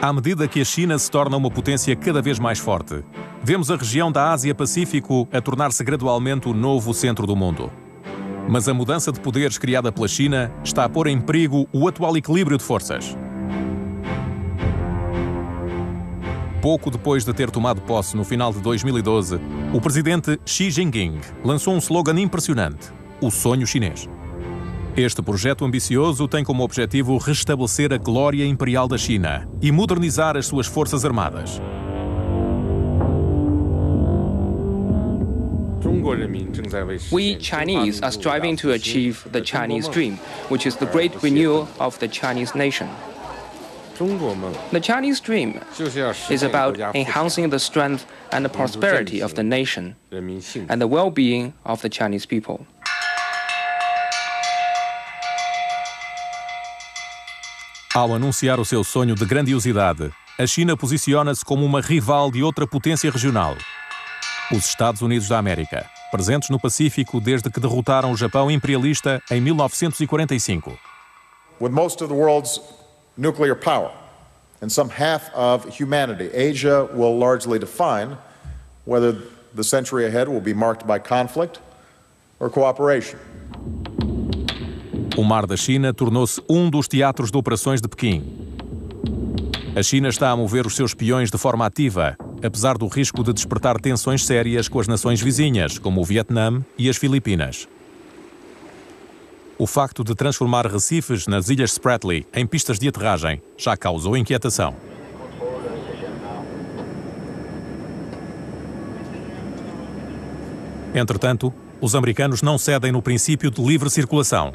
À medida que a China se torna uma potência cada vez mais forte, vemos a região da Ásia-Pacífico a tornar-se gradualmente o novo centro do mundo. Mas a mudança de poderes criada pela China está a pôr em perigo o atual equilíbrio de forças. Pouco depois de ter tomado posse no final de 2012, o presidente Xi Jinping lançou um slogan impressionante: o sonho chinês. Este projeto ambicioso tem como objetivo restabelecer a glória imperial da China e modernizar as suas forças armadas. We Chinese are striving to achieve the Chinese dream, which is the great renewal of the Chinese nation. The Chinese dream is about enhancing the strength and the prosperity of the nation and the well-being of the Chinese people. Ao anunciar o seu sonho de grandiosidade, a China posiciona-se como uma rival de outra potência regional, os Estados Unidos da América, presentes no Pacífico desde que derrotaram o Japão imperialista em 1945. With most of the world's nuclear power and some half of humanity, Asia will largely define whether the century ahead will be marked by conflict or cooperation. O Mar da China tornou-se um dos teatros de operações de Pequim. A China está a mover os seus peões de forma ativa, apesar do risco de despertar tensões sérias com as nações vizinhas, como o Vietnã e as Filipinas. O facto de transformar recifes nas Ilhas Spratly em pistas de aterragem já causou inquietação. Entretanto, os americanos não cedem no princípio de livre circulação.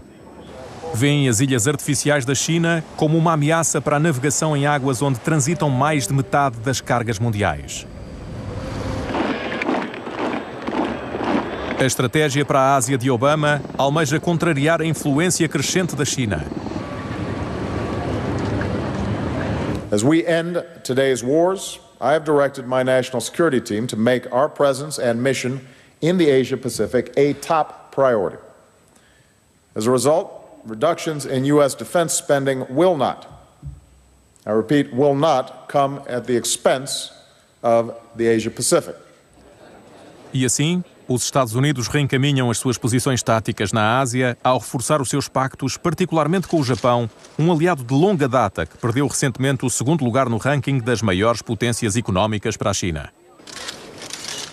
Veem as ilhas artificiais da China como uma ameaça para a navegação em águas onde transitam mais de metade das cargas mundiais. A estratégia para a Ásia de Obama almeja contrariar a influência crescente da China. As we end today's wars, I have directed my national security team to make our presence and mission in the Asia-Pacific a top priority. As a result, reductions in U.S. defense spending will not, I repeat, will not come at the expense of the Asia-Pacific. E assim, os Estados Unidos reencaminham as suas posições táticas na Ásia ao reforçar os seus pactos, particularmente com o Japão, um aliado de longa data que perdeu recentemente o segundo lugar no ranking das maiores potências económicas para a China.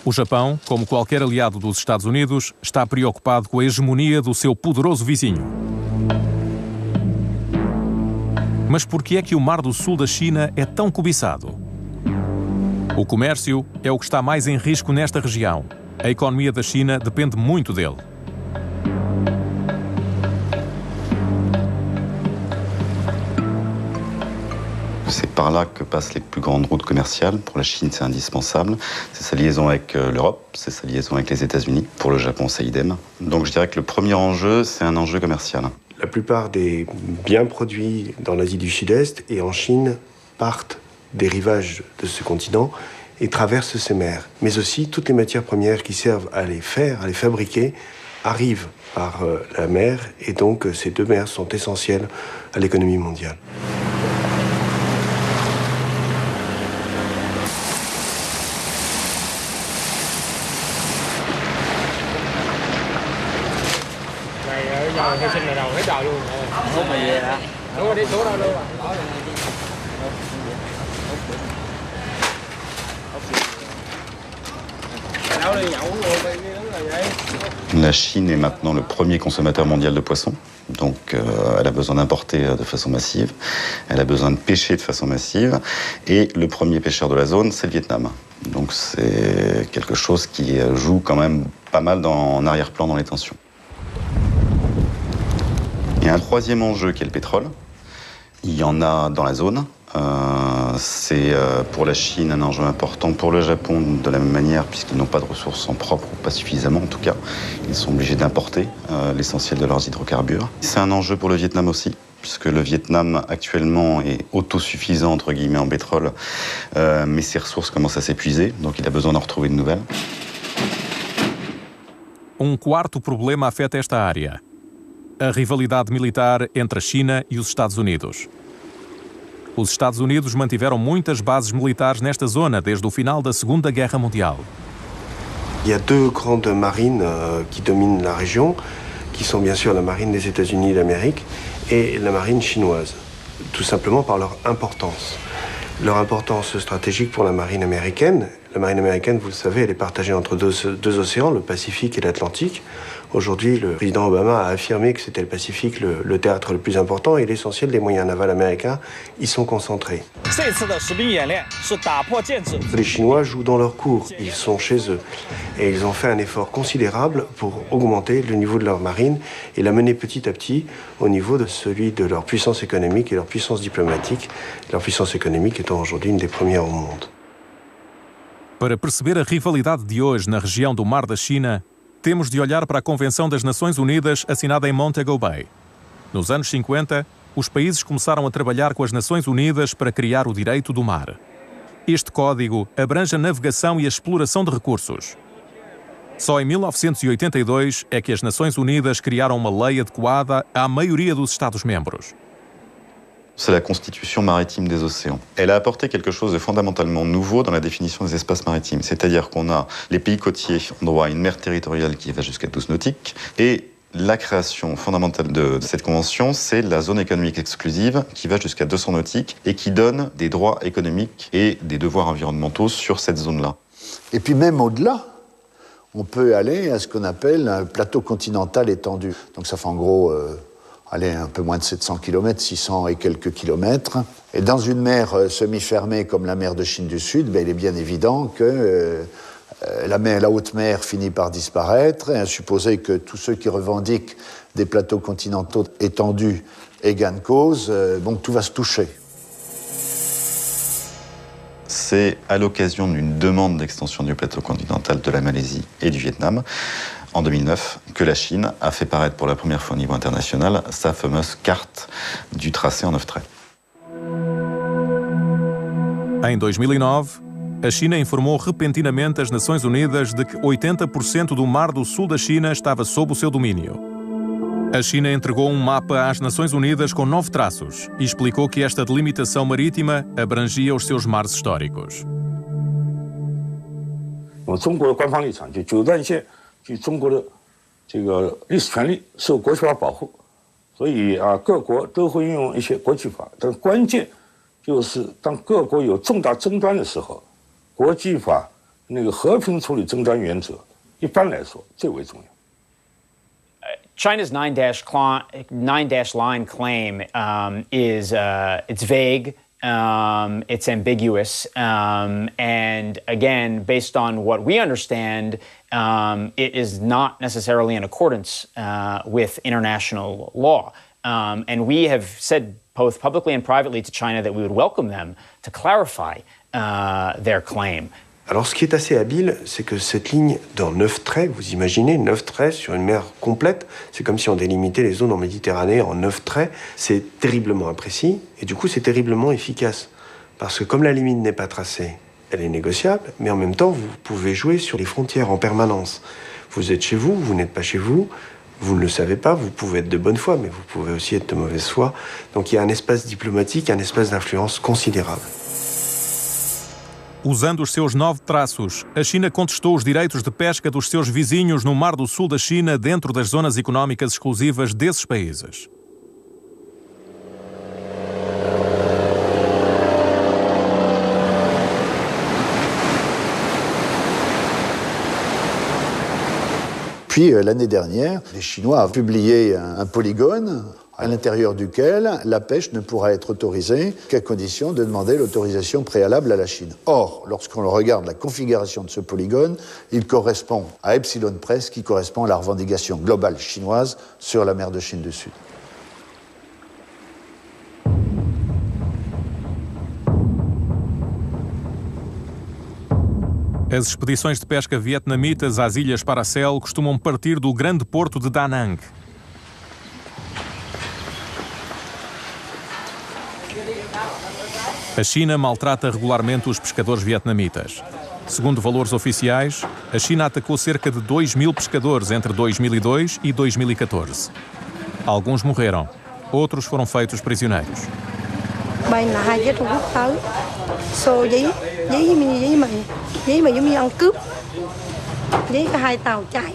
O Japão, como qualquer aliado dos Estados Unidos, está preocupado com a hegemonia do seu poderoso vizinho. Mas por que é que o Mar do Sul da China é tão cobiçado? O comércio é o que está mais em risco nesta região. A economia da China depende muito dele. C'est par là que passent les plus grandes routes commerciales. Pour la Chine, c'est indispensable. C'est sa liaison avec l'Europe, c'est sa liaison avec les États-Unis. Pour le Japon, c'est idem. Donc je dirais que le premier enjeu, c'est un enjeu commercial. La plupart des biens produits dans l'Asie du Sud-Est et en Chine partent des rivages de ce continent et traversent ces mers. Mais aussi, toutes les matières premières qui servent à les faire, à les fabriquer, arrivent par la mer. Et donc, ces deux mers sont essentielles à l'économie mondiale. La Chine est maintenant le premier consommateur mondial de poissons, donc elle a besoin d'importer de façon massive, elle a besoin de pêcher de façon massive, et le premier pêcheur de la zone, c'est le Vietnam. Donc c'est quelque chose qui joue quand même pas mal en arrière-plan dans les tensions. Il y a un troisième enjeu qui est le pétrole. Il y en a dans la zone. C'est pour la Chine un enjeu important, pour le Japon de la même manière, puisqu'ils n'ont pas de ressources en propre, ou pas suffisamment en tout cas. Ils sont obligés d'importer l'essentiel de leurs hydrocarbures. C'est un enjeu pour le Vietnam aussi, puisque le Vietnam actuellement est autosuffisant entre guillemets en pétrole, mais ses ressources commencent à s'épuiser, donc il a besoin d'en retrouver de nouvelles. Quarto problema afeta esta área: a rivalidade militar entre a China e os Estados Unidos. Os Estados Unidos mantiveram muitas bases militares nesta zona desde o final da Segunda Guerra Mundial. Il y a deux grandes marines qui dominent la région, qui sont bien sûr la marine des États-Unis d'Amérique et la marine chinoise, tout simplement par leur importance. Leur importance stratégique pour la marine américaine. La marine américaine, vous le savez, elle est partagée entre deux océans, le Pacifique et l'Atlantique. Aujourd'hui, le président Obama a affirmé que c'était le Pacifique le théâtre le plus important et l'essentiel des moyens navals américains y sont concentrés. Les Chinois jouent dans leur cour, ils sont chez eux. Et ils ont fait un effort considérable pour augmenter le niveau de leur marine et la mener petit à petit au niveau de celui de leur puissance économique et leur puissance diplomatique, leur puissance économique étant aujourd'hui une des premières au monde. Para perceber a rivalidade de hoje na região do Mar da China, temos de olhar para a Convenção das Nações Unidas assinada em Montego Bay. Nos anos 50, os países começaram a trabalhar com as Nações Unidas para criar o direito do mar. Este código abrange a navegação e a exploração de recursos. Só em 1982 é que as Nações Unidas criaram uma lei adequada à maioria dos Estados-membros. C'est la constitution maritime des océans. Elle a apporté quelque chose de fondamentalement nouveau dans la définition des espaces maritimes. C'est-à-dire qu'on a les pays côtiers ont droit à une mer territoriale qui va jusqu'à 12 nautiques. Et la création fondamentale de cette convention, c'est la zone économique exclusive qui va jusqu'à 200 nautiques et qui donne des droits économiques et des devoirs environnementaux sur cette zone-là. Et puis même au-delà, on peut aller à ce qu'on appelle un plateau continental étendu. Donc ça fait en gros... un peu moins de 700 km, 600 et quelques kilomètres. Et dans une mer semi-fermée comme la mer de Chine du Sud, il est bien évident que la haute mer finit par disparaître, et à supposer que tous ceux qui revendiquent des plateaux continentaux étendus aient gain de cause, tout va se toucher. C'est à l'occasion d'une demande d'extension du plateau continental de la Malaisie et du Vietnam, en 2009, que la Chine a fait paraître pour la première fois au niveau international sa fameuse carte du tracé en 9 traits. Em 2009, a China informou repentinamente as Nações Unidas de que 80% do Mar do Sul da China estava sob o seu domínio. A China entregou um mapa às Nações Unidas com 9 traços e explicou que esta delimitação marítima abrangia os seus mares históricos. 中国的官方立场就九段线据中国的这个历史权利受国际法保护，所以各国都会运用一些国际法，但关键就是当各国有重大争端的时候，国际法那个和平处理争端原则一般来说最为重要。 China's nine-dash line claim is it's vague, it's ambiguous, and again, based on what we understand, it is not necessarily in accordance with international law. And we have said both publicly and privately to China that we would welcome them to clarify their claim. Alors ce qui est assez habile, c'est que cette ligne dans 9 traits, vous imaginez 9 traits sur une mer complète, c'est comme si on délimitait les zones en Méditerranée en 9 traits, c'est terriblement imprécis et du coup c'est terriblement efficace. Parce que comme la limite n'est pas tracée, elle est négociable, mais en même temps vous pouvez jouer sur les frontières en permanence. Vous êtes chez vous, vous n'êtes pas chez vous, vous ne le savez pas, vous pouvez être de bonne foi, mais vous pouvez aussi être de mauvaise foi. Donc il y a un espace diplomatique, un espace d'influence considérable. Usando os seus 9 traços, a China contestou os direitos de pesca dos seus vizinhos no Mar do Sul da China dentro das zonas económicas exclusivas desses países. Puis l'année dernière, les Chinois ont publié un polygone à l'intérieur duquel la pêche ne pourra être autorisée qu'à condition de demander l'autorisation préalable à la Chine. Or, lorsqu'on regarde la configuration de ce polygone, il correspond à epsilon près, qui correspond à la revendication globale chinoise sur la mer de Chine du Sud. As expedições de pesca vietnamitas às Ilhas Paracel costumam partir do grande porto de Da Nang. A China maltrata regularmente os pescadores vietnamitas. Segundo valores oficiais, a China atacou cerca de 2.000 pescadores entre 2002 e 2014. Alguns morreram, outros foram feitos prisioneiros. bay là 2 chiếc Trung Quốc tới xô giấy mà giống như ăn cướp, giấy có 2 tàu chạy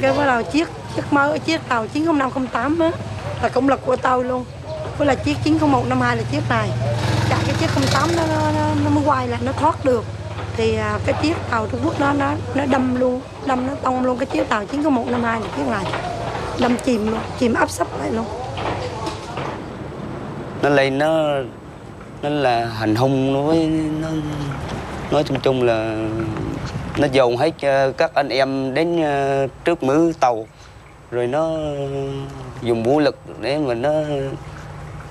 cái bắt đầu chiếc tàu 90508 á là cũng là của tôi luôn, với là chiếc 90152 là chiếc này, chạy cái chiếc 08 nó mới quay lại nó thoát được, thì cái chiếc tàu Trung Quốc nó đâm nó tông luôn cái chiếc tàu 90152 là chiếc này, đâm chìm áp sấp lại luôn. Nó lên nó là hành hung, nó nói chung là nó dồn hết các anh em đến trước mũi tàu, rồi nó dùng vũ lực để mà nó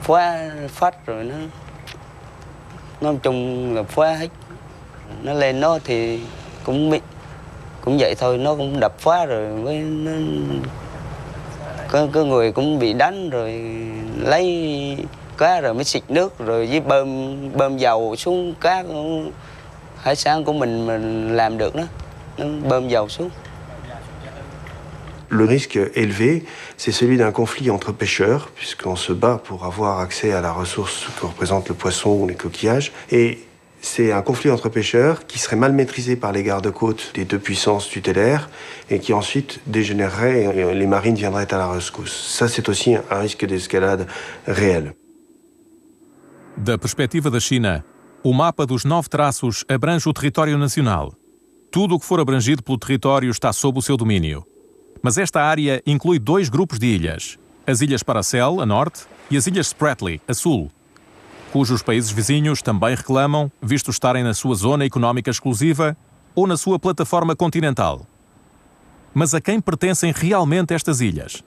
phá phát, rồi nó nói chung là phá hết. Nó lên nó thì cũng vậy thôi, nó cũng đập phá rồi với nó có người cũng bị đánh, rồi lấy cá rồi mới xịt nước, rồi với bơm dầu xuống cá hải sản của mình làm được đó, nó bơm dầu xuống. Le risque élevé, c'est celui d'un conflit entre pêcheurs, puisqu'on se bat pour avoir accès à la ressource que représente le poisson ou les coquillages. Et c'est un conflit entre pêcheurs qui serait mal maîtrisé par les gardes-côtes des deux puissances tutélaires et qui ensuite dégénérerait et les marines viendraient à la rescousse. Ça, c'est aussi un risque d'escalade réel. Da perspectiva da China, o mapa dos 9 traços abrange o território nacional. Tudo o que for abrangido pelo território está sob o seu domínio. Mas esta área inclui 2 grupos de ilhas, as Ilhas Paracel, a norte, e as Ilhas Spratly, a sul, cujos países vizinhos também reclamam, visto estarem na sua zona económica exclusiva ou na sua plataforma continental. Mas a quem pertencem realmente estas ilhas?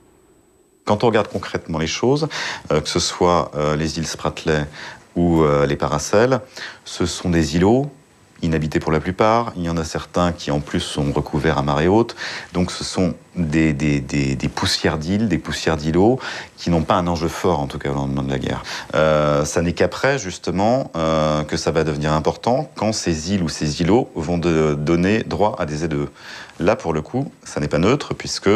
Quand on regarde concrètement les choses, que ce soit les îles Spratly ou les Paracels, ce sont des îlots inhabités pour la plupart. Il y en a certains qui en plus sont recouverts à marée haute. Donc ce sont des poussières d'îles, des poussières d'îlots qui n'ont pas un enjeu fort en tout cas au lendemain de la guerre. Ça n'est qu'après justement que ça va devenir important quand ces îles ou ces îlots vont donner droit à des ZE. Là pour le coup, ça n'est pas neutre puisque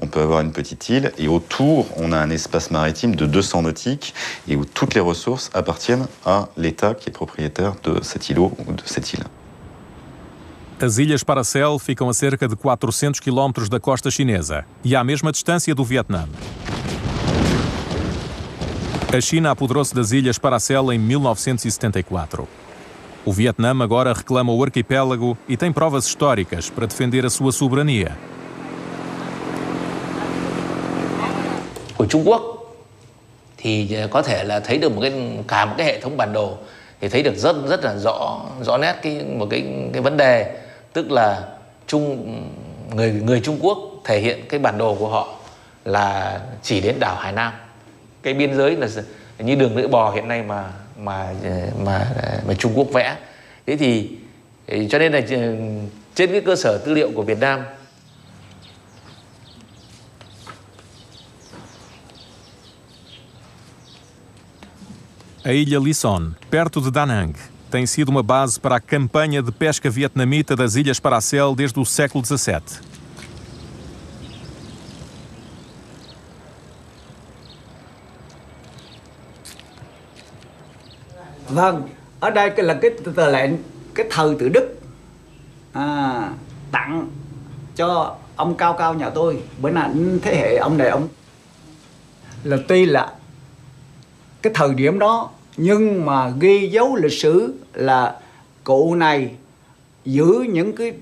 on peut avoir une petite île et autour on a un espace maritime de 200 nautiques et où toutes les ressources appartiennent à l'État qui est propriétaire de cet îlot ou de cette île. As Ilhas Paracel ficam a cerca de 400 km da costa chinesa e à mesma distância do Vietnã. A China apoderou-se das Ilhas Paracel em 1974. O Vietnã agora reclama o arquipélago e tem provas históricas para defender a sua soberania. Của Trung Quốc thì có thể là thấy được cả một cái hệ thống bản đồ thì thấy được rất là rõ nét một cái vấn đề, tức là người Trung Quốc thể hiện cái bản đồ của họ là chỉ đến đảo Hải Nam. Cái biên giới là như đường lưỡi bò hiện nay mà Trung Quốc vẽ. Thế thì cho nên là trên cái cơ sở tư liệu của Việt Nam, A ilha Lisson, perto de Da Nang, tem sido uma base para a campanha de pesca vietnamita das Ilhas Paracel desde o século XVII. Vâng, ở đây là cái tờ lệnh cái thời tự Đức tặng cho ông Cao nhà tôi, bữa nào thế hệ ông này ông là tuy là cái thời điểm đó nhưng mà ghi dấu lịch sử là cụ này giữ những cái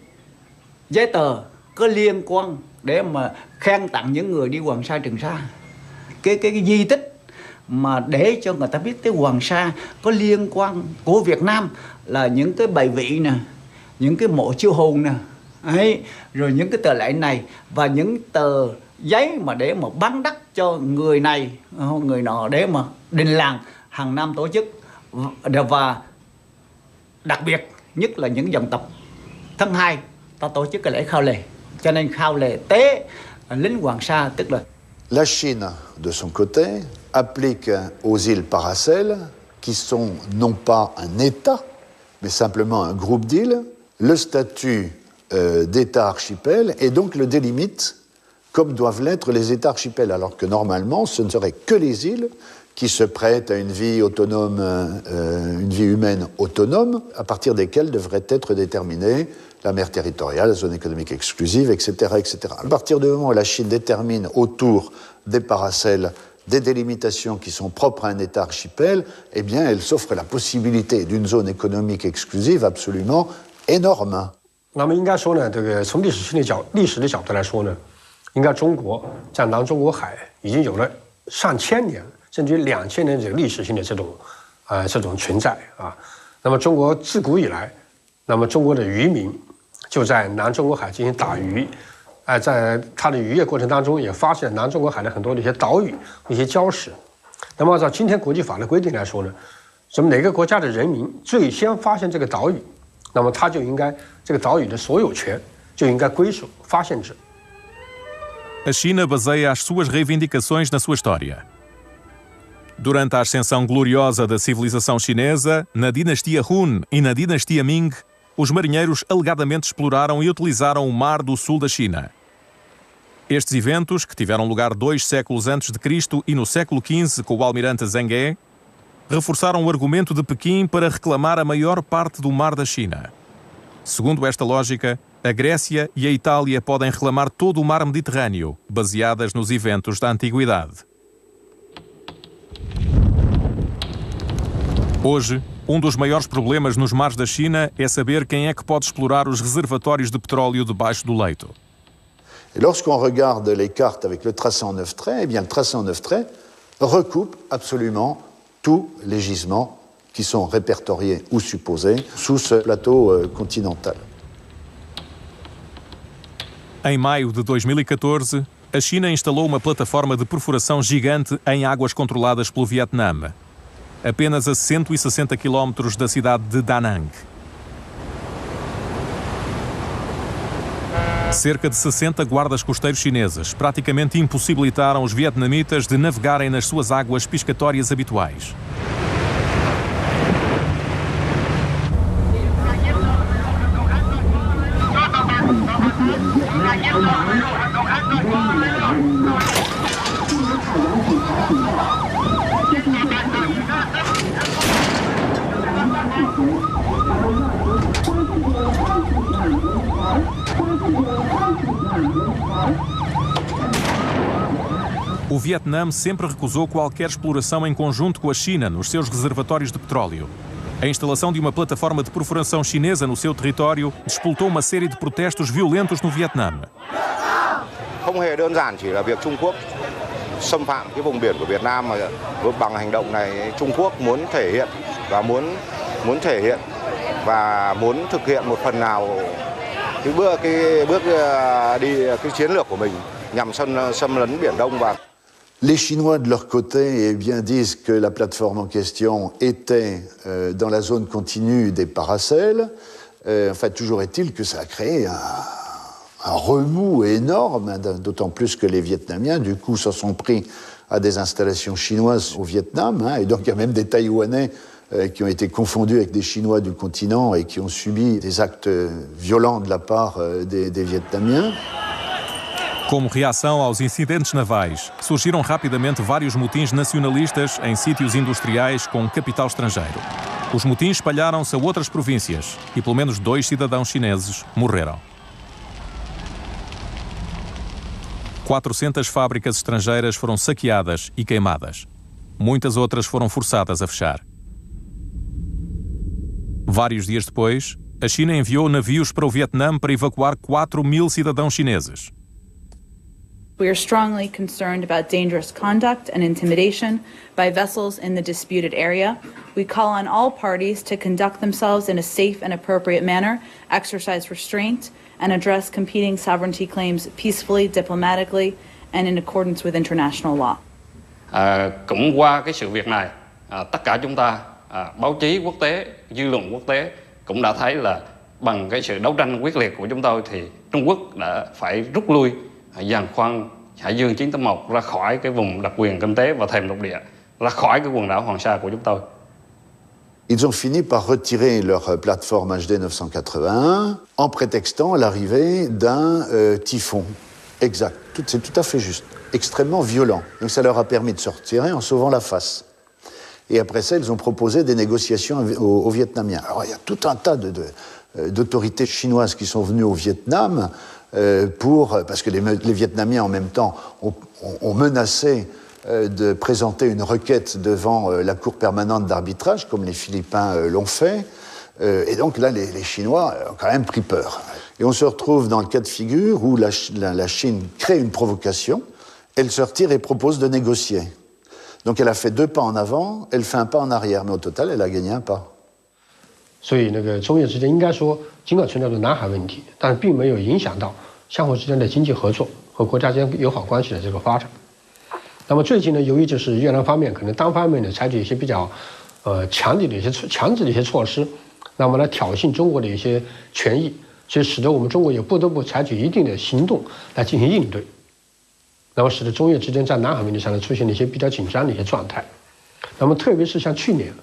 giấy tờ có liên quan để mà khen tặng những người đi Hoàng Sa Trường Sa, cái di tích mà để cho người ta biết tới Hoàng Sa có liên quan của Việt Nam là những cái bài vị nè, những cái mộ chiêu hồn nè, rồi những cái tờ lệnh này và những tờ giấy mà để mà bán đắt cho người này người nọ để mà đình làng hàng năm tổ chức, và đặc biệt nhất là những dòng tộc tháng 2 ta tổ chức cái lễ khao lề, cho nên khao lề tế lính Hoàng Sa, tức là la Chine de son côté applique aux îles Paracel, qui sont non pas un État, mais simplement un groupe d'îles, le statut d'État archipel et donc le délimite comme doivent l'être les États archipels, alors que normalement ce ne seraient que les îles qui se prêtent à une vie autonome, une vie humaine autonome, à partir desquelles devraient être déterminées la mer territoriale, la zone économique exclusive, etc., etc. À partir du moment où la Chine détermine autour des paracels des délimitations qui sont propres à un État archipel, eh bien, elle s'offre la possibilité d'une zone économique exclusive absolument énorme. 那么应该说呢，这个从历史的角度来说呢，应该中国在南中国海已经有了上千年甚至2000年这个历史性的这种存在啊。那么中国自古以来，那么中国的渔民就在南中国海进行打鱼，在它的渔业过程当中也发现南中国海的很多的一些岛屿、一些礁石。那么按照今天国际法的规定来说呢，什么哪个国家的人民最先发现这个岛屿，那么他就应该这个岛屿的所有权就应该归属发现者。A China baseia as suas reivindicações na sua história. Durante a ascensão gloriosa da civilização chinesa, na dinastia Hun e na dinastia Ming, os marinheiros alegadamente exploraram e utilizaram o mar do sul da China. Estes eventos, que tiveram lugar 2 séculos antes de Cristo e no século XV com o almirante Zheng He, reforçaram o argumento de Pequim para reclamar a maior parte do mar da China. Segundo esta lógica, a Grécia e a Itália podem reclamar todo o mar Mediterrâneo, baseadas nos eventos da antiguidade. Hoje, um dos maiores problemas nos mares da China é saber quem é que pode explorar os reservatórios de petróleo debaixo do leito. Et lorsqu'on regarde les cartes avec le tracé en 9 traits, eh bien le tracé en 9 traits recoupe absolument tous les gisements qui sont répertoriés ou supposés sous ce plateau continental. Em maio de 2014, a China instalou uma plataforma de perfuração gigante em águas controladas pelo Vietnã, apenas a 160 quilómetros da cidade de Da Nang. Cerca de 60 guardas costeiros chineses praticamente impossibilitaram os vietnamitas de navegarem nas suas águas piscatórias habituais. O Vietnã sempre recusou qualquer exploração em conjunto com a China nos seus reservatórios de petróleo. A instalação de uma plataforma de perfuração chinesa no seu território despoltou uma série de protestos violentos no Vietnã. Không hề đơn giản chỉ là việc Trung Quốc xâm phạm cái vùng biển của Việt Nam mà bằng hành động này Trung Quốc muốn thể hiện và muốn thực hiện một phần nào cái bước đi cái chiến lược của mình nhằm xâm lấn Biển Đông và Les Chinois, de leur côté, eh bien, disent que la plateforme en question était dans la zone continue des paracels. Enfin, toujours est-il que ça a créé un remous énorme, d'autant plus que les Vietnamiens, du coup, se sont pris à des installations chinoises au Vietnam. Et donc, il y a même des Taïwanais qui ont été confondus avec des Chinois du continent et qui ont subi des actes violents de la part des Vietnamiens. Como reação aos incidentes navais, surgiram rapidamente vários motins nacionalistas em sítios industriais com capital estrangeiro. Os motins espalharam-se a outras províncias e pelo menos 2 cidadãos chineses morreram. 400 fábricas estrangeiras foram saqueadas e queimadas. Muitas outras foram forçadas a fechar. Vários dias depois, a China enviou navios para o Vietnã para evacuar 4.000 cidadãos chineses. We are strongly concerned about dangerous conduct and intimidation by vessels in the disputed area. We call on all parties to conduct themselves in a safe and appropriate manner, exercise restraint, and address competing sovereignty claims peacefully, diplomatically, and in accordance with international law. Cũng qua cái sự việc này, tất cả chúng ta, báo chí quốc tế, dư luận quốc tế cũng đã thấy là bằng cái sự đấu tranh quyết liệt của chúng tôi thì Trung Quốc đã phải rút lui giàn khoan Hải Dương 981 ra khỏi cái vùng đặc quyền kinh tế và thềm lục địa, ra khỏi cái quần đảo Hoàng Sa của chúng tôi. Ils ont fini par retirer leur plateforme HD 981 en prétextant l'arrivée d'un typhon. Exact, c'est tout à fait juste. extrêmement violent. Donc ça leur a permis de se retirer en sauvant la face. Et après ça, ils ont proposé des négociations aux Vietnamiens. Alors il y a tout un tas d'autorités chinoises qui sont venues au Vietnam parce que les Vietnamiens en même temps ont menacé de présenter une requête devant la Cour permanente d'arbitrage, comme les Philippins l'ont fait. Et donc là, les Chinois ont quand même pris peur. Et on se retrouve dans le cas de figure où la Chine crée une provocation, elle se retire et propose de négocier. Donc elle a fait 2 pas en avant, elle fait 1 pas en arrière, mais au total, elle a gagné 1 pas. 所以中越之间应该说，尽管存在着南海问题，但并没有影响到相互之间的经济合作和国家间友好关系的这个发展。那么最近呢，由于就是越南方面可能单方面的采取一些比较强制的一些措施，那么来挑衅中国的一些权益，所以使得我们中国也不得不采取一定的行动来进行应对。那么使得中越之间在南海问题上呢出现了一些比较紧张的一些状态。那么特别是像去年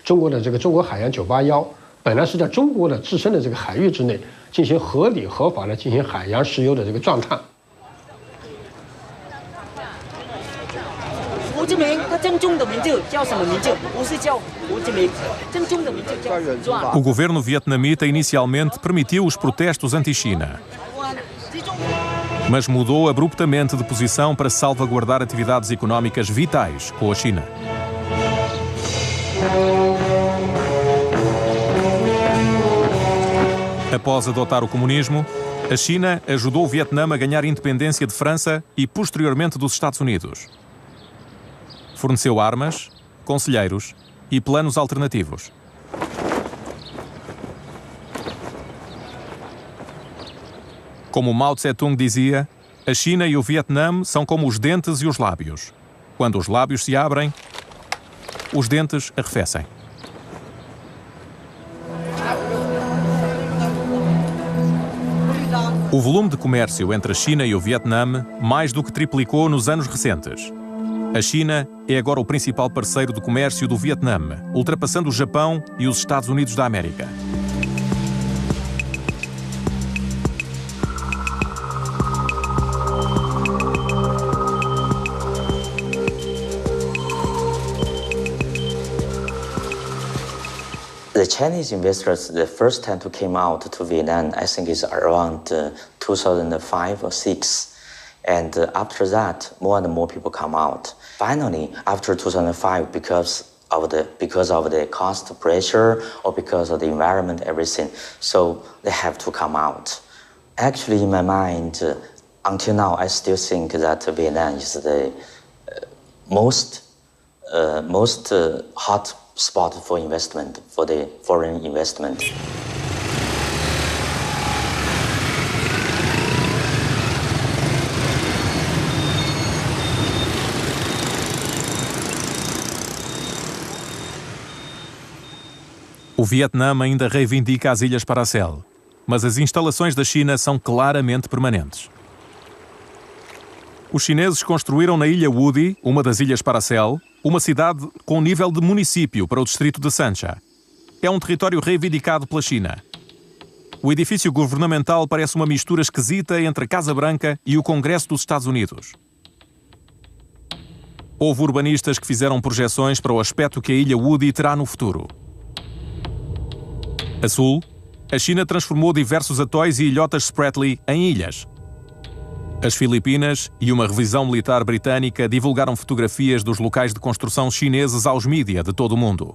中国的这个中国海洋981本来是在中国的自身的这个海域之内进行合理合法的进行海洋石油的这个钻探。胡志明，他正宗的名字叫什么名字？不是叫胡志明，正宗的名字叫阮。 O governo vietnamita inicialmente permitiu os protestos anti-China, mas mudou abruptamente de posição para salvaguardar atividades económicas vitais com a China. Após adotar o comunismo, a China ajudou o Vietnã a ganhar independência de França e, posteriormente, dos Estados Unidos. Forneceu armas, conselheiros e planos alternativos. Como Mao Tse-tung dizia, a China e o Vietnã são como os dentes e os lábios. Quando os lábios se abrem, os dentes arrefecem. O volume de comércio entre a China e o Vietnã mais do que triplicou nos anos recentes. A China é agora o principal parceiro de comércio do Vietnã, ultrapassando o Japão e os Estados Unidos da América. The Chinese investors, the first time to came out to Vietnam, I think is around 2005 or 6. And after that, more and more people come out. Finally, after 2005, because of the cost pressure or because of the environment, everything, so they have to come out. Actually, in my mind, until now, I still think that Vietnam is the most hot spot for investment, for the foreign investment. O Vietnã ainda reivindica as Ilhas Paracel, mas as instalações da China são claramente permanentes. Os chineses construíram na Ilha Wudi, uma das Ilhas Paracel, uma cidade com nível de município para o distrito de Sancha. É um território reivindicado pela China. O edifício governamental parece uma mistura esquisita entre a Casa Branca e o Congresso dos Estados Unidos. Houve urbanistas que fizeram projeções para o aspecto que a Ilha Wudi terá no futuro. A sul, a China transformou diversos atóis e ilhotas Spratly em ilhas. As Filipinas e uma revisão militar britânica divulgaram fotografias dos locais de construção chineses aos mídia de todo o mundo.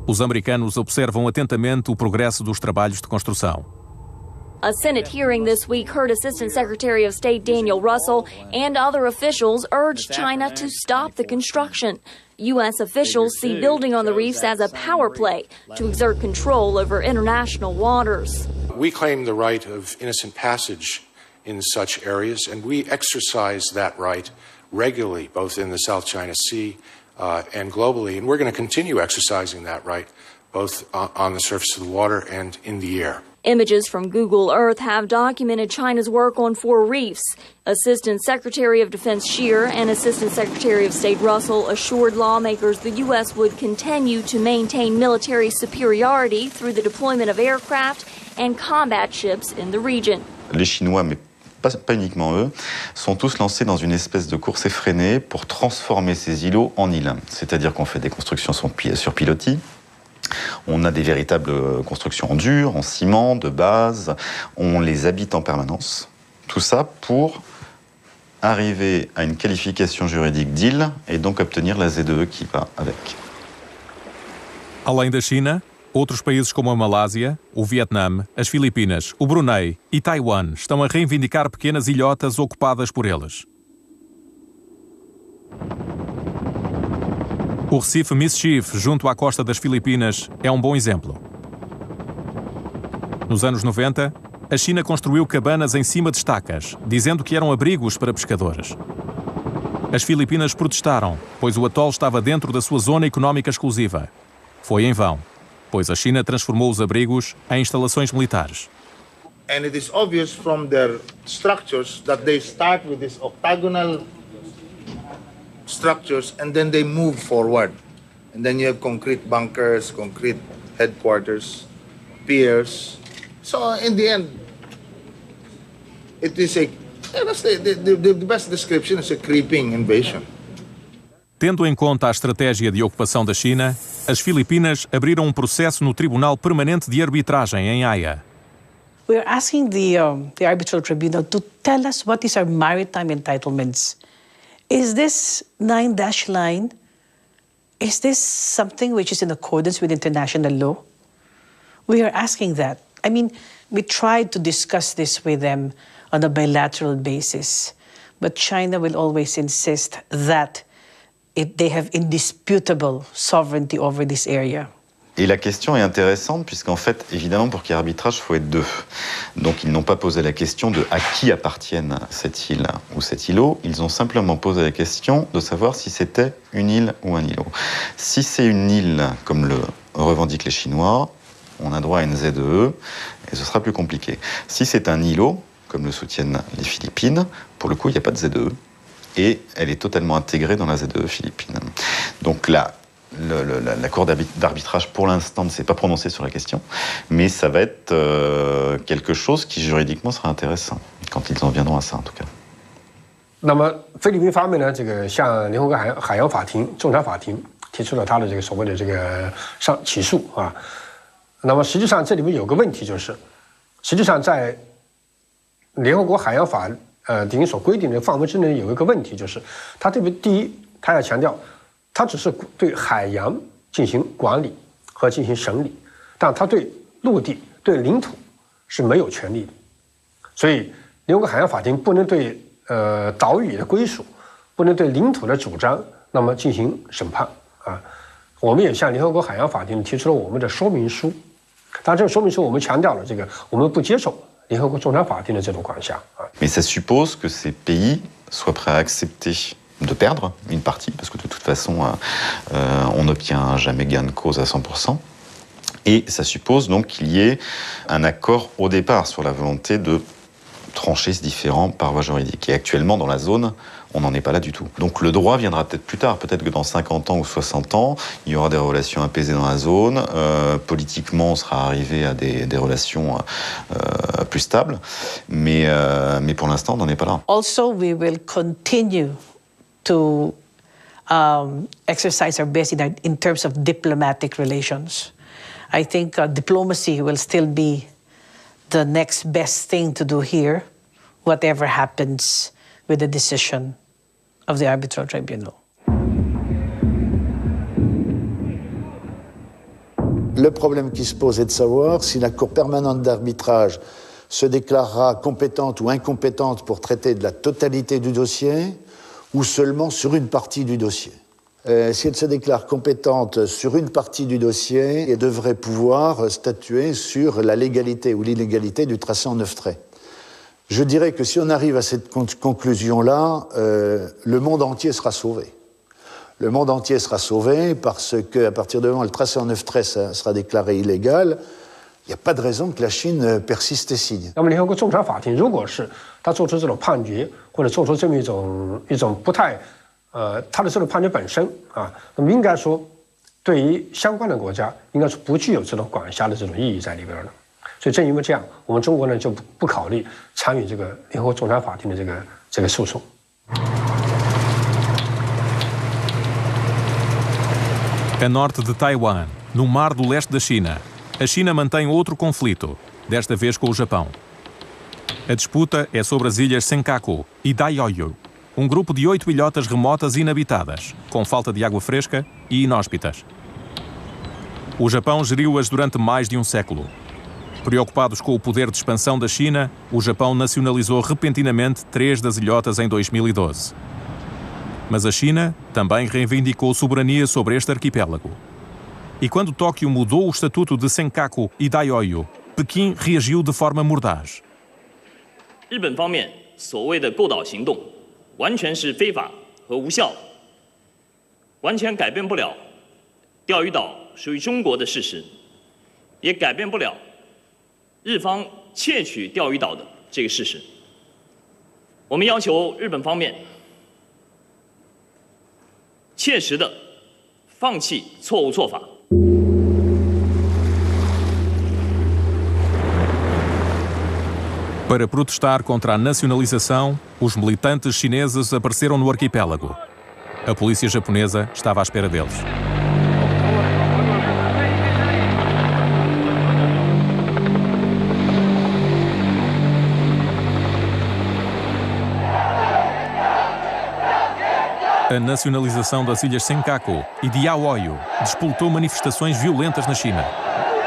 Os americanos observam atentamente o progresso dos trabalhos de construção. A Senate hearing this week heard Assistant Secretary of State Daniel Russell and other officials urge China to stop the construction. U.S. officials see building on the reefs as a power play to exert control over international waters. We claim the right of innocent passage in such areas, and we exercise that right regularly, both in the South China Sea and globally. And we're going to continue exercising that right, both on the surface of the water and in the air. Images from Google Earth have documented China's work on 4 reefs. Assistant Secretary of Defense Scheer and Assistant Secretary of State Russell assured lawmakers the U.S. would continue to maintain military superiority through the deployment of aircraft and combat ships in the region. Les Chinois, mais pas uniquement eux, sont tous lancés dans une espèce de course effrénée pour transformer ces îlots en îles. C'est-à-dire qu'on fait des constructions sur pilotis. On a des véritables constructions en dur, en ciment, de base. On les habite en permanence. Tout ça pour arriver à une qualification juridique d'île et donc obtenir la ZEE qui va avec. Além da China, outros países como a Malásia, o Vietnã, as Filipinas, o Brunei e Taiwan estão a reivindicar pequenas ilhotas ocupadas por eles. O Recife Mischief, junto à costa das Filipinas, é um bom exemplo. Nos anos 90, a China construiu cabanas em cima de estacas, dizendo que eram abrigos para pescadores. As Filipinas protestaram, pois o atol estava dentro da sua zona económica exclusiva. Foi em vão, pois a China transformou os abrigos em instalações militares. And it is obvious from their structures that they start with these octagonal structures and then they move forward. And then you have concrete bunkers, concrete headquarters, piers. So in the end, it is the best description is a creeping invasion. Tendo em conta a estratégia de ocupação da China, as Filipinas abriram um processo no Tribunal Permanente de Arbitragem em Haia. We are asking the arbitral tribunal to tell us what is our maritime entitlements. Is this 9-dash line, is this something which is in accordance with international law? We are asking that. I mean, we tried to discuss this with them on a bilateral basis, but China will always insist that they have indisputable sovereignty over this area. Et la question est intéressante puisqu'en fait, évidemment, pour qu'il y ait arbitrage, il faut être deux. Donc ils n'ont pas posé la question de à qui appartiennent cette île ou cet îlot. Ils ont simplement posé la question de savoir si c'était une île ou un îlot. Si c'est une île, comme le revendiquent les Chinois, on a droit à une ZEE et ce sera plus compliqué. Si c'est un îlot, comme le soutiennent les Philippines, pour le coup, il n'y a pas de ZEE. Et elle est totalement intégrée dans la ZEE philippine. Donc là, la Cour d'arbitrage, pour l'instant, ne s'est pas prononcée sur la question, mais ça va être quelque chose qui, juridiquement, sera intéressant, quand ils en viendront à ça, en tout cas. 那么菲律宾方面呢，这个向联合国海洋法庭、仲裁法庭提出了他的这个所谓的这个起诉啊。那么实际上这里面有个问题就是，实际上在联合国海洋法庭所规定的范围之内有一个问题，就是他这边第一，他要强调。它只是对海洋进行管理和进行审理，但它对陆地、对领土是没有权利的。所以，联合国海洋法庭不能对岛屿的归属、不能对领土的主张，那么进行审判啊。我们也向联合国海洋法庭提出了我们的说明书，当然，这个说明书我们强调了这个我们不接受联合国仲裁法庭的这种管辖啊。Mais ça suppose que ces pays soient prêts à accepter de perdre une partie, parce que de toute façon, on n'obtient jamais gain de cause à 100%. Et ça suppose donc qu'il y ait un accord au départ sur la volonté de trancher ce différend par voie juridique. Et actuellement, dans la zone, on n'en est pas là du tout. Donc le droit viendra peut-être plus tard. Peut-être que dans 50 ans ou 60 ans, il y aura des relations apaisées dans la zone. Politiquement, on sera arrivé à des relations plus stables. Mais pour l'instant, on n'en est pas là. Also, we will continue to exercise our best in terms of diplomatic relations. I think diplomacy will still be the next best thing to do here, whatever happens with the decision of the arbitral tribunal. Le problème qui se pose est de savoir si la Cour permanente d'arbitrage se déclarera compétente ou incompétente pour traiter de la totalité du dossier, ou seulement sur une partie du dossier. Si elle se déclare compétente sur une partie du dossier, elle devrait pouvoir statuer sur la légalité ou l'illégalité du tracé en 9 traits. Je dirais que si on arrive à cette conclusion-là, le monde entier sera sauvé. Le monde entier sera sauvé parce qu'à partir du moment où le tracé en 9 traits sera déclaré illégal, il n'y a pas de raison que la Chine persiste et signe. 那么联合国仲裁法庭如果是他做出这种判决，或者做出这么一种不太他的这种判决本身啊，那么应该说对于相关的国家应该是不具有这种管辖的这种意义在里边的。所以正因为这样，我们中国呢就不考虑参与这个联合国仲裁法庭的这个诉讼。A norte de Taiwan, no mar do leste da China, a China mantém outro conflito, desta vez com o Japão. A disputa é sobre as ilhas Senkaku e Diaoyu, um grupo de 8 ilhotas remotas e inabitadas, com falta de água fresca e inóspitas. O Japão geriu-as durante mais de um século. Preocupados com o poder de expansão da China, o Japão nacionalizou repentinamente 3 das ilhotas em 2012. Mas a China também reivindicou soberania sobre este arquipélago. E quando Tóquio mudou o estatuto de Senkaku e Diaoyu, Pequim reagiu de forma mordaz. 日本方面所谓的购岛行动，完全是非法和无效，完全改变不了钓鱼岛属于中国的事实，也改变不了日方窃取钓鱼岛的这个事实。我们要求日本方面切实的放弃错误做法。 Para protestar contra a nacionalização, os militantes chineses apareceram no arquipélago. A polícia japonesa estava à espera deles. A nacionalização das ilhas Senkaku e Diaoyu despoltou manifestações violentas na China.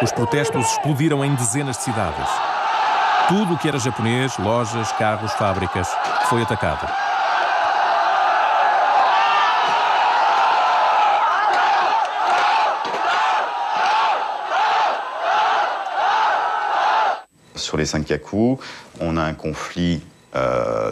Os protestos explodiram em dezenas de cidades. Tudo o que era japonês, lojas, carros, fábricas, foi atacado. Sur les Senkaku, on a un conflit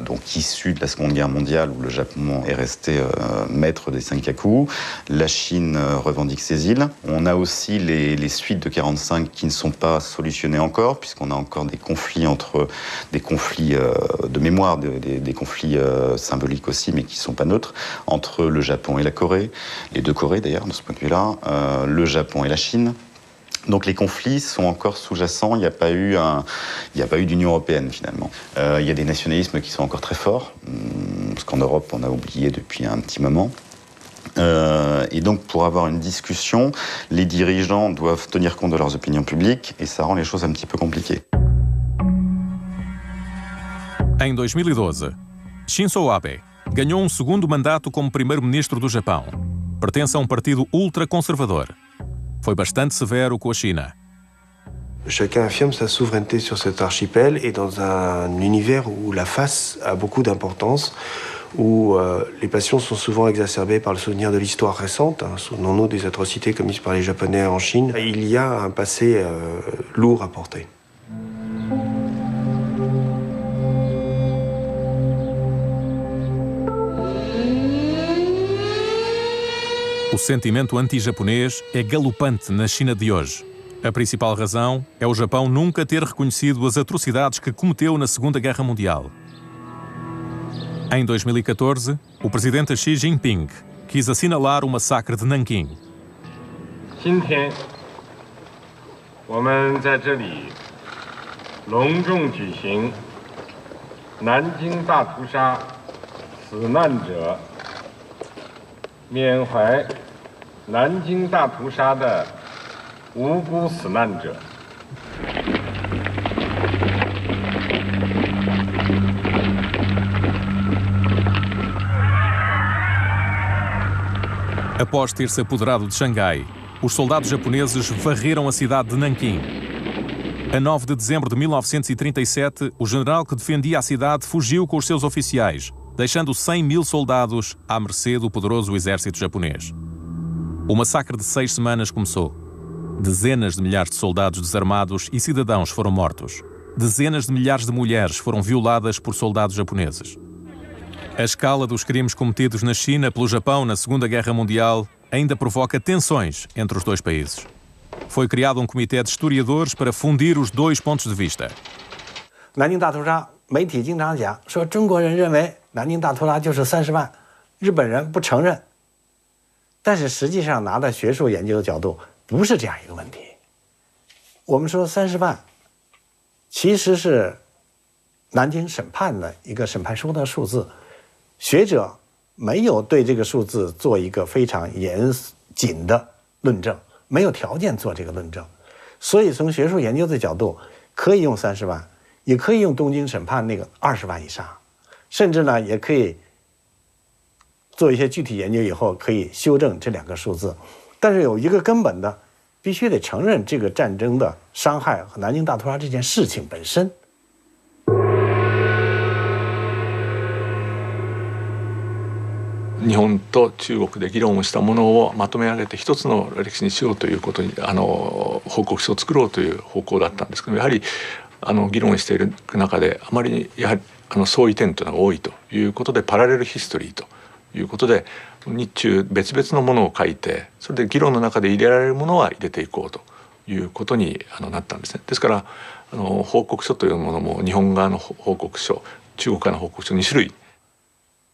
donc issu de la Seconde Guerre mondiale où le Japon est resté maître des Senkaku. La Chine revendique ces îles. On a aussi les suites de 45 qui ne sont pas solutionnées encore, puisqu'on a encore des conflits de mémoire, des conflits symboliques aussi, mais qui ne sont pas neutres, entre le Japon et la Corée, les deux Corées d'ailleurs, de ce point de vue-là, le Japon et la Chine. Donc les conflits sont encore sous-jacents, il n'y a pas eu d'Union européenne finalement. Il y a des nationalismes qui sont encore très forts, parce qu'en Europe on a oublié depuis un petit moment. Et donc pour avoir une discussion, les dirigeants doivent tenir compte de leurs opinions publiques et ça rend les choses un petit peu compliquées. Em 2012, Shinzo Abe ganhou segundo mandato como primeiro-ministro do Japão. Pertence a partido ultraconservador. Foi bastante severo com a China. Chacun affirme sa souveraineté sur cet archipel et dans un univers où la face a beaucoup d'importance, où les passions sont souvent exacerbées par le souvenir de l'histoire récente. Souvenons-nous des atrocités commises par les Japonais en Chine. Il y a un passé lourd à porter. O sentimento anti-japonês é galopante na China de hoje. A principal razão é o Japão nunca ter reconhecido as atrocidades que cometeu na Segunda Guerra Mundial. Em 2014, o presidente Xi Jinping quis assinalar o massacre de Nanquim. 今天，我们在这里隆重举行南京大屠杀死难者缅怀南京大屠杀的无辜死难者。Após ter se apoderado de Xangai, os soldados japoneses varreram a cidade de Nanquim. A 9 de dezembro de 1937, o general que defendia a cidade fugiu com os seus oficiais, deixando 100.000 soldados à mercê do poderoso exército japonês. O massacre de 6 semanas começou. Dezenas de milhares de soldados desarmados e cidadãos foram mortos. Dezenas de milhares de mulheres foram violadas por soldados japoneses. A escala dos crimes cometidos na China pelo Japão na Segunda Guerra Mundial ainda provoca tensões entre os dois países. Foi criado um comitê de historiadores para fundir os dois pontos de vista. 南京大屠杀，媒体经常讲说中国人认为南京大屠杀就是30万，日本人不承认。但是实际上拿到学术研究的角度，不是这样一个问题。我们说30万，其实是南京审判的一个审判书的数字，学者没有对这个数字做一个非常严谨的论证，没有条件做这个论证，所以从学术研究的角度，可以用30万，也可以用东京审判那个20万以上，甚至呢也可以做一些具体研究以后可以修正这2个数字。但是有一个根本的，必须得承认这个战争的伤害和南京大屠杀这件事情本身。日本と中国で議論をしたものをまとめ上げて一つの歴史にしようということに報告書を作ろうという方向だったんですけど、やはり議論している中であまりやはり相違点というのが多いということで、パラレルヒストリーということで日中別々のものを書いて、それで議論の中で入れられるものは入れていこうということになったんですね。ですから報告書というものも日本側の報告書、中国側の報告書2種類。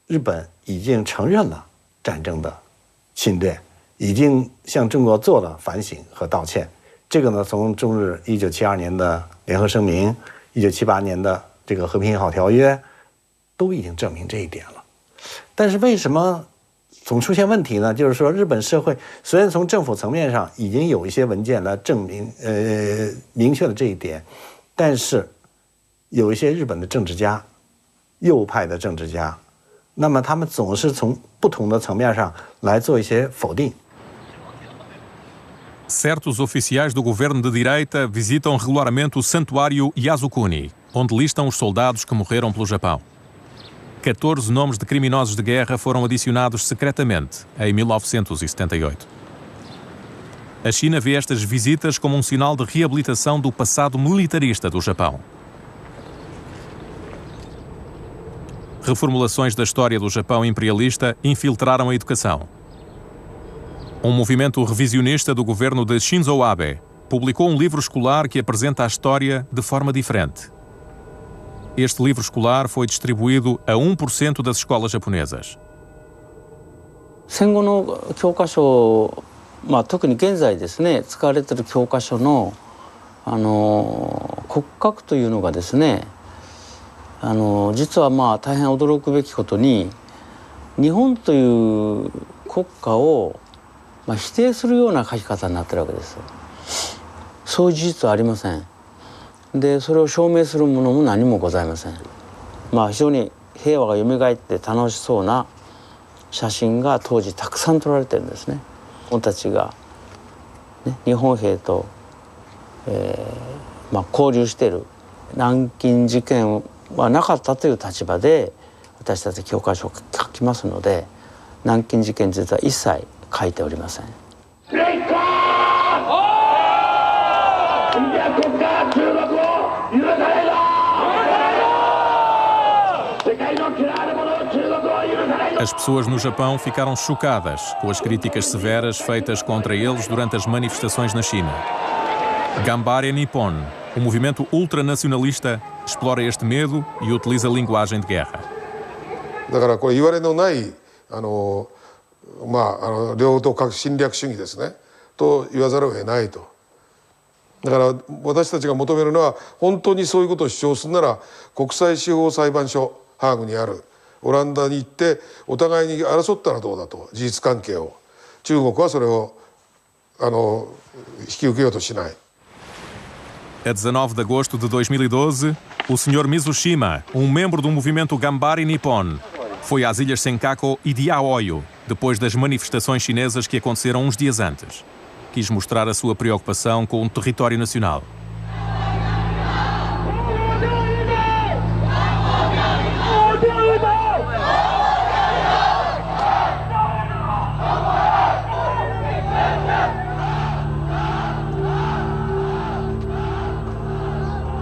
日本已经承认了战争的侵略，已经向中国做了反省和道歉。这个呢，从中日1972年的联合声明、1978年的这个和平友好条约，都已经证明这一点了。但是为什么总出现问题呢？就是说，日本社会虽然从政府层面上已经有一些文件来证明、明确了这一点，但是有一些日本的政治家，右派的政治家。那么他们总是从不同的层面上来做一些否定。Certos oficiais do governo de direita visitam regularmente o santuário Yasukuni, onde listam os soldados que morreram pelo Japão. 14 nomes de criminosos de guerra foram adicionados secretamente em 1978. A China vê estas visitas como um sinal de reabilitação do passado militarista do Japão. Reformulações da história do Japão imperialista infiltraram a educação. Um movimento revisionista do governo de Shinzo Abe publicou um livro escolar que apresenta a história de forma diferente. Este livro escolar foi distribuído a 1% das escolas japonesas. 戦後の教科書、特に現在ですね、使われている教科書の骨格というのがですね、実は大変驚くべきことに、日本という国家を否定するような書き方になっているわけです。そういう事実はありません。でそれを証明するものも何もございません。非常に平和がよみがえって楽しそうな写真が当時たくさん撮られてるんですね。僕たちが、日本兵と、交流している南京事件はなかったという立場で私たち教科書を書きますので、南京事件については一切書いておりません。As pessoas no Japão ficaram chocadas com as críticas severas feitas contra eles durante as manifestações na China. Gambare Nippon, um movimento ultranacionalista, explora este medo e utiliza linguagem de guerra. だからこれ言われのない領土核侵略主義ですねと言わざるを得ないと。だから私たちが求めるのは、本当にそういうことを主張するなら国際司法裁判所ハーグにあるオランダに行ってお互いに争ったらどうだと、事実関係を。中国はそれを引き受けようとしない。A 19 de agosto de 2012, o Sr. Mizushima, um membro do movimento Gambare Nippon, foi às ilhas Senkaku e Diaoyu, depois das manifestações chinesas que aconteceram uns dias antes. Quis mostrar a sua preocupação com o território nacional.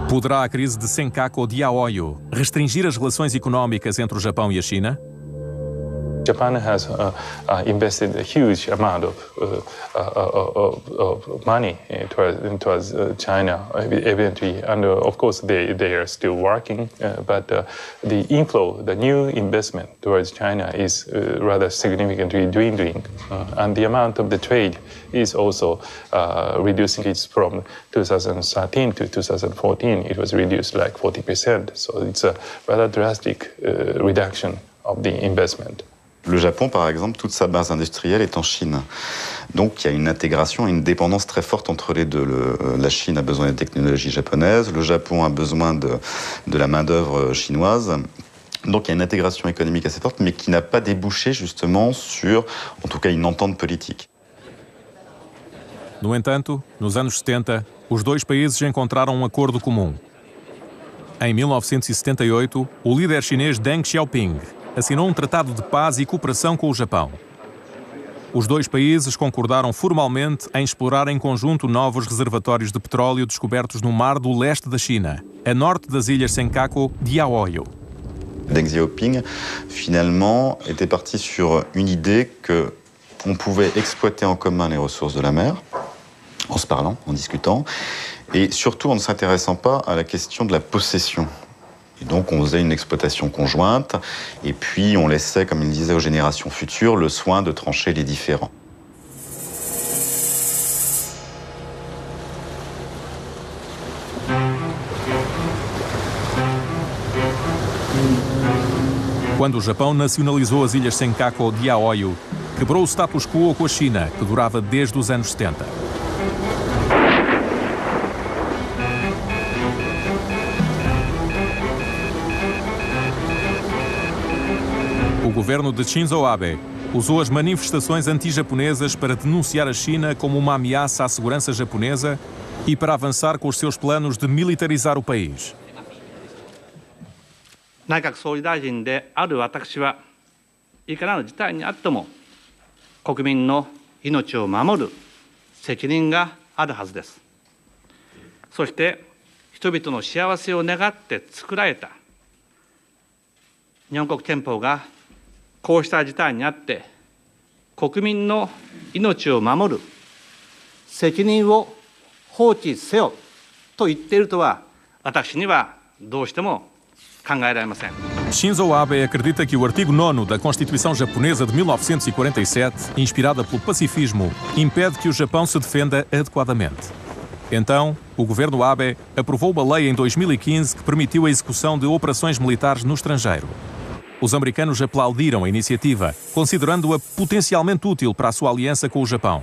Poderá a crise de Senkaku Diaoyu restringir as relações económicas entre o Japão e a China? Japan has invested a huge amount of money towards China, evidently, and of course they are still working. But the inflow, the new investment towards China is rather significantly dwindling, and the amount of the trade is also reducing. It's from 2013 to 2014, it was reduced like 40%. So it's a rather drastic reduction of the investment. Le Japon, par exemple, toute sa base industrielle est en Chine. Donc il y a une intégration et une dépendance très forte entre les deux. La Chine a besoin des technologies japonaises, le Japon a besoin de la main-d'œuvre chinoise. Donc il y a une intégration économique assez forte, mais qui n'a pas débouché justement sur, en tout cas, une entente politique. No entanto, nos anos 70, os dois países encontraram um acordo comum. Em 1978, o líder chinês Deng Xiaoping assinou um tratado de paz e cooperação com o Japão. Os dois países concordaram formalmente em explorar em conjunto novos reservatórios de petróleo descobertos no mar do leste da China, a norte das ilhas Senkaku de Aoyu. Deng Xiaoping, finalement, était parti sur une idée qu'on pouvait exploiter en commun les ressources de la mer, en se parlant, en discutant, et surtout en ne s'intéressant pas à la question de la possession. Et donc on faisait une exploitation conjointe, et puis on laissait, comme il disait aux générations futures, le soin de trancher les différends. Quando o Japão nacionalizou as ilhas Senkaku de Aoyu, quebrou o status quo com a China, que durava desde os anos 70. O governo de Shinzo Abe usou as manifestações anti-japonesas para denunciar a China como uma ameaça à segurança japonesa e para avançar com os seus planos de militarizar o país. 内閣総理大臣である私はいかなる事態にあっても国民の命を守る責任があるはずです。そして人々の幸せを願って作られた日本国憲法がこうした事態にあって国民の命を守る責任を放棄せよと言っているとは私にはどうしても Shinzo Abe acredita que o artigo 9 da Constituição japonesa de 1947, inspirada pelo pacifismo, impede que o Japão se defenda adequadamente. Então, o governo Abe aprovou uma lei em 2015 que permitiu a execução de operações militares no estrangeiro. Os americanos aplaudiram a iniciativa, considerando-a potencialmente útil para a sua aliança com o Japão.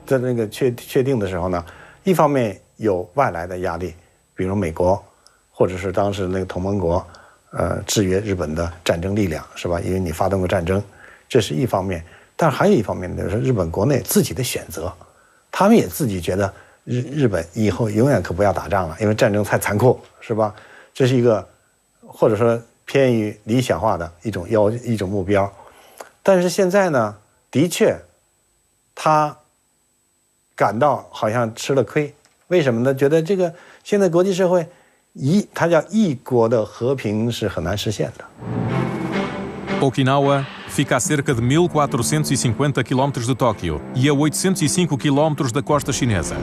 在那个确定的时候呢，一方面 有外来的压力，比如美国，或者是当时那个同盟国，制约日本的战争力量，是吧？因为你发动过战争，这是一方面。但还有一方面就是日本国内自己的选择，他们也自己觉得日本以后永远可不要打仗了，因为战争太残酷，是吧？这是一个或者说偏于理想化的一种目标。但是现在呢，的确，他感到好像吃了亏。 为什么呢？觉得这个现在国际社会它叫一国的和平是很难实现的。 Okinawa fica a cerca de 1.450 quilómetros de Tóquio e a 805 quilómetros da costa chinesa.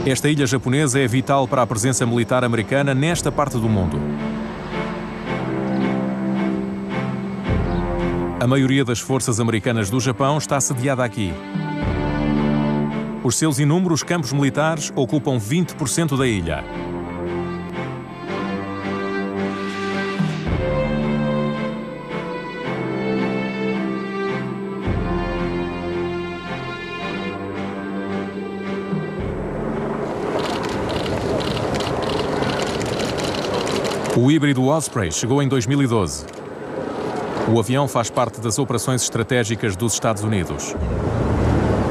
Esta ilha japonesa é vital para a presença militar americana nesta parte do mundo. A maioria das forças americanas do Japão está sediada aqui. Os seus inúmeros campos militares ocupam 20% da ilha. O híbrido Osprey chegou em 2012. O avião faz parte das operações estratégicas dos Estados Unidos.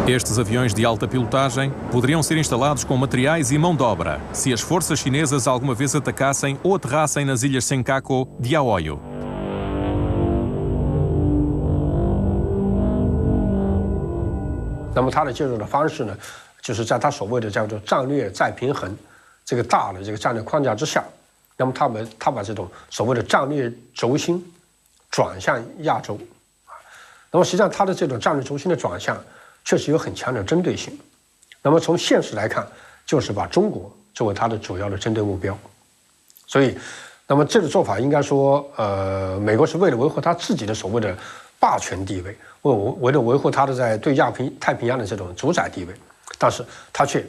Estes aviões de alta pilotagem poderiam ser instalados com materiais e mão de obra se as forças chinesas alguma vez atacassem ou aterrassem nas ilhas Senkaku de Aoyu. Então, 它的介入的方式呢，就是在它所谓的叫做战略再平衡这个大的这个战略框架之下，那么他把这种所谓的战略轴心转向亚洲，那么实际上他的这种战略轴心的转向确实有很强的针对性。那么从现实来看，就是把中国作为他的主要的针对目标。所以，那么这个做法应该说，美国是为了维护他自己的所谓的霸权地位，为了维护他的在对太平洋的这种主宰地位，但是他却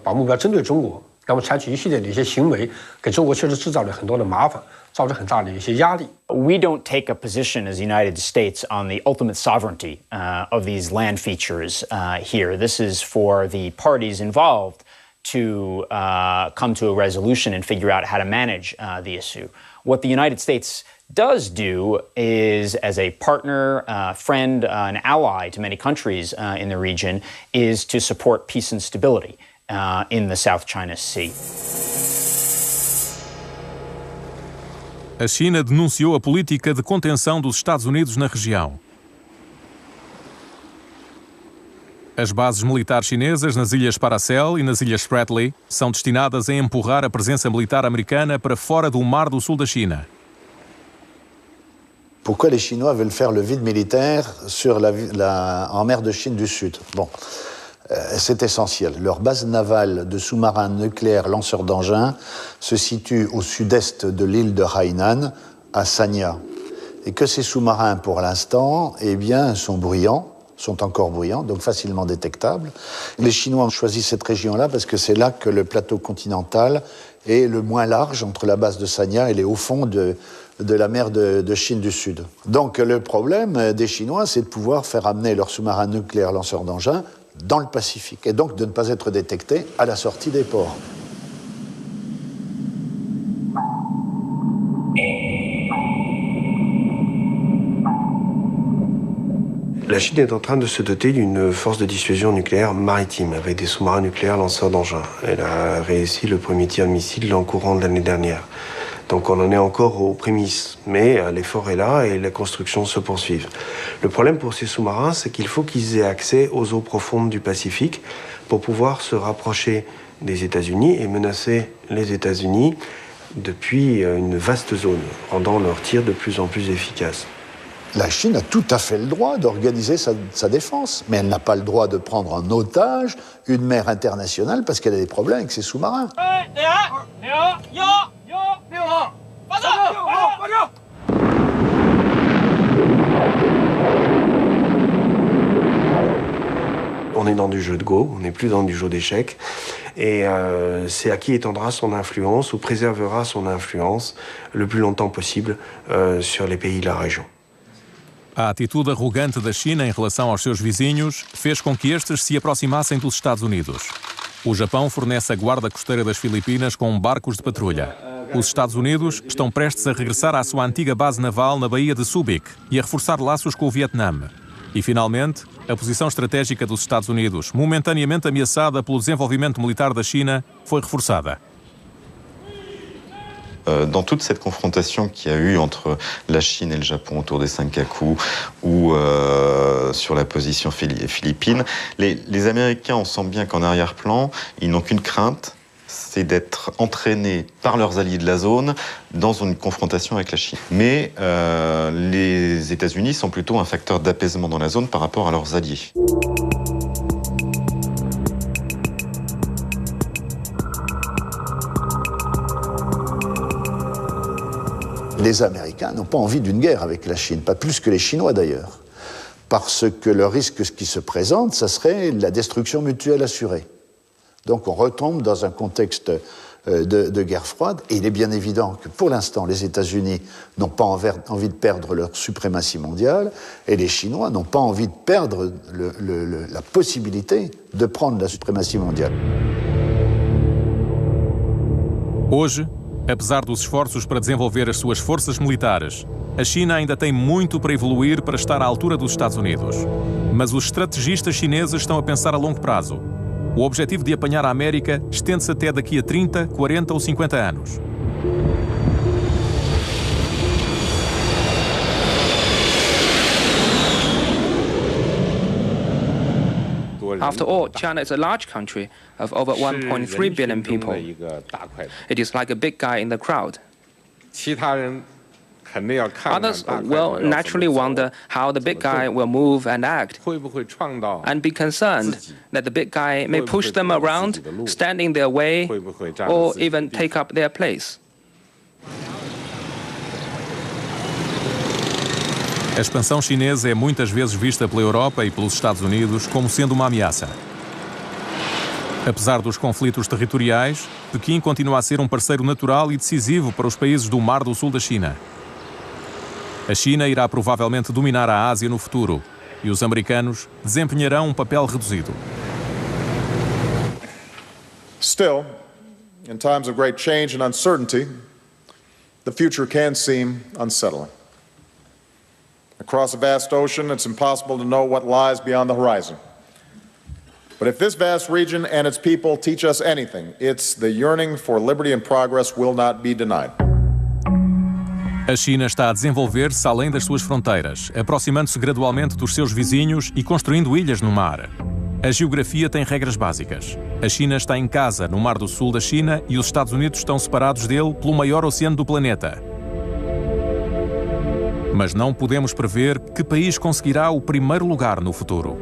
把目标针对中国，那么采取一系列的一些行为，给中国确实制造了很多的麻烦，造成很大的一些压力。We don't take a position as the United States on the ultimate sovereignty of these land features here. This is for the parties involved to come to a resolution and figure out how to manage the issue. What the United States does do is, as a partner, friend, an ally to many countries in the region, is to support peace and stability in the South China Sea. A China denunciou a política de contenção dos Estados Unidos na região. As bases militares chinesas nas Ilhas Paracel e nas Ilhas Spratly são destinadas a empurrar a presença militar americana para fora do Mar do Sul da China. Pourquoi les Chinois veulent faire le vide militaire en mer de Chine du Sud? Bon, c'est essentiel. Leur base navale de sous-marins nucléaires lanceurs d'engins se situe au sud-est de l'île de Hainan, à Sanya. Et que ces sous-marins, pour l'instant, eh bien, sont encore bruyants, donc facilement détectables. Les Chinois ont choisi cette région-là parce que c'est là que le plateau continental est le moins large entre la base de Sanya et les hauts fonds de la mer de Chine du Sud. Donc le problème des Chinois, c'est de pouvoir faire amener leurs sous-marins nucléaires lanceurs d'engins dans le Pacifique, et donc de ne pas être détectés à la sortie des ports. La Chine est en train de se doter d'une force de dissuasion nucléaire maritime avec des sous-marins nucléaires lanceurs d'engins. Elle a réussi le premier tir de missile l'an courant de l'année dernière. Donc on en est encore aux prémices, mais l'effort est là et les constructions se poursuivent. Le problème pour ces sous-marins, c'est qu'il faut qu'ils aient accès aux eaux profondes du Pacifique pour pouvoir se rapprocher des États-Unis et menacer les États-Unis depuis une vaste zone, rendant leurs tirs de plus en plus efficaces. La Chine a tout à fait le droit d'organiser sa défense, mais elle n'a pas le droit de prendre en otage une mer internationale parce qu'elle a des problèmes avec ses sous-marins. On est dans du jeu de go, on n'est plus dans du jeu d'échecs, et c'est à qui étendra son influence ou préservera son influence le plus longtemps possible sur les pays de la région. A atitude arrogante da China em relação aos seus vizinhos fez com que estes se aproximassem dos Estados Unidos. O Japão fornece a guarda costeira das Filipinas com barcos de patrulha. Os Estados Unidos estão prestes a regressar à sua antiga base naval na Baía de Subic e a reforçar laços com o Vietnã. E, finalmente, a posição estratégica dos Estados Unidos, momentaneamente ameaçada pelo desenvolvimento militar da China, foi reforçada. Dans toute cette confrontation qu'il y a eu entre la Chine et le Japon autour des Senkaku ou sur la position philippine, les Américains, on sent bien qu'en arrière-plan, ils n'ont qu'une crainte, c'est d'être entraînés par leurs alliés de la zone dans une confrontation avec la Chine. Mais les États-Unis sont plutôt un facteur d'apaisement dans la zone par rapport à leurs alliés. Les Américains n'ont pas envie d'une guerre avec la Chine, pas plus que les Chinois d'ailleurs, parce que le risque qui se présente, ça serait la destruction mutuelle assurée. Donc on retombe dans un contexte de guerre froide, et il est bien évident que pour l'instant, les États-Unis n'ont pas envie de perdre leur suprématie mondiale, et les Chinois n'ont pas envie de perdre la possibilité de prendre la suprématie mondiale. Hoje, apesar dos esforços para desenvolver as suas forças militares, a China ainda tem muito para evoluir para estar à altura dos Estados Unidos. Mas os estrategistas chineses estão a pensar a longo prazo. O objetivo de apanhar a América estende-se até daqui a 30, 40 ou 50 anos. After all, China is a large country of over 1.3 billion people. It is like a big guy in the crowd. Others will naturally wonder how the big guy will move and act, and be concerned that the big guy may push them around, stand in their way, or even take up their place. A expansão chinesa é muitas vezes vista pela Europa e pelos Estados Unidos como sendo uma ameaça. Apesar dos conflitos territoriais, Pequim continua a ser um parceiro natural e decisivo para os países do Mar do Sul da China. A China irá provavelmente dominar a Ásia no futuro e os americanos desempenharão um papel reduzido. Still, in times of great change and uncertainty, the future can seem unsettling. Across a vast ocean, it's impossible to know what lies beyond the horizon. But if this vast region and its people teach us anything, it's the yearning for liberty and progress will not be denied. A China está a desenvolver-se além das suas fronteiras, aproximando-se gradualmente dos seus vizinhos e construindo ilhas no mar. A geografia tem regras básicas. A China está em casa, no Mar do Sul da China, e os Estados Unidos estão separados dele pelo maior oceano do planeta. Mas não podemos prever que país conseguirá o primeiro lugar no futuro.